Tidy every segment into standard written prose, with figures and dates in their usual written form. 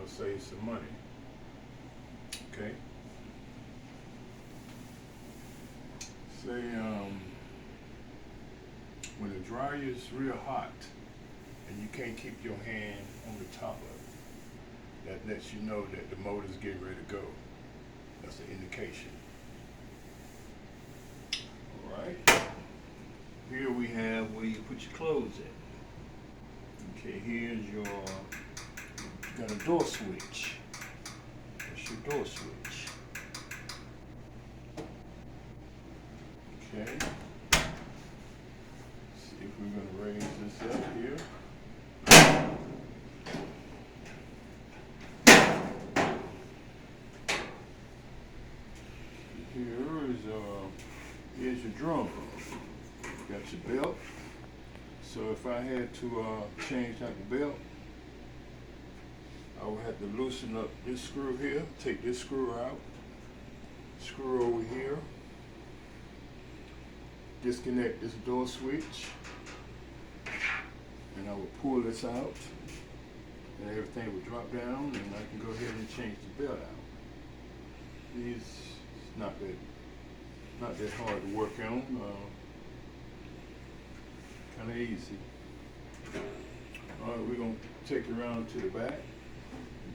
save some money. Okay. Say when the dryer is real hot and you can't keep your hand on the top of it, that lets you know that the motor's getting ready to go. That's an indication. All right. Here we have where you put your clothes in. Okay, here's your, got a door switch. That's your door switch. Okay. See if we're going to raise this up here. Here's your drum. Got your belt. So if I had to change out the belt, I would have to loosen up this screw here, take this screw out, screw over here, disconnect this door switch, and I would pull this out, and everything would drop down, and I can go ahead and change the belt out. It's not that hard to work on. Kind of easy. All right, we're gonna take it around to the back.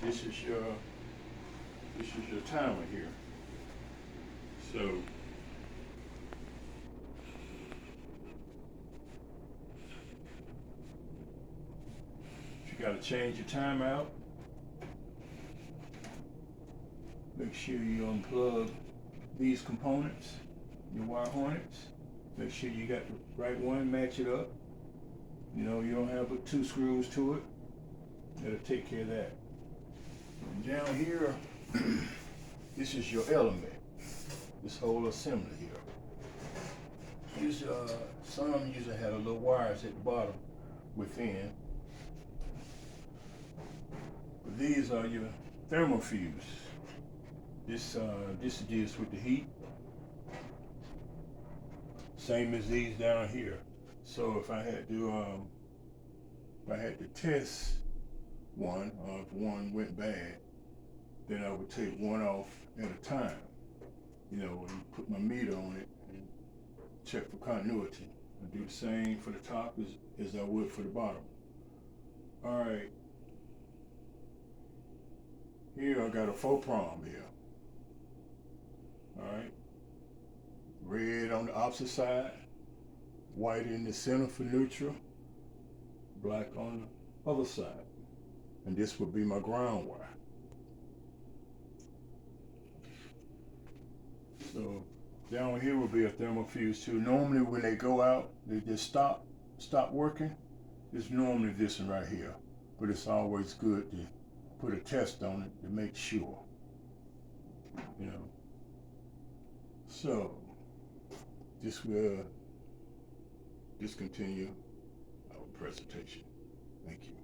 This is your timer here. So if you gotta change your time out, make sure you unplug these components, your wire harness. Make sure you got the right one, match it up. You know, you don't have but 2 screws to it. That'll take care of that. And down here, this is your element. This whole assembly here. Some usually have a little wires at the bottom within. But these are your thermal fuse. This deals with the heat. Same as these down here. So if I had to test one, or if one went bad, then I would take one off at a time. You know, and put my meter on it and check for continuity. I do the same for the top as I would for the bottom. All right. Here I got a 4-prong here. All right. Red on the opposite side, white in the center for neutral, black on the other side. And this would be my ground wire. So down here will be a thermal fuse too. Normally when they go out, they just stop working. It's normally this one right here. But it's always good to put a test on it to make sure. You know. So this will discontinue our presentation. Thank you.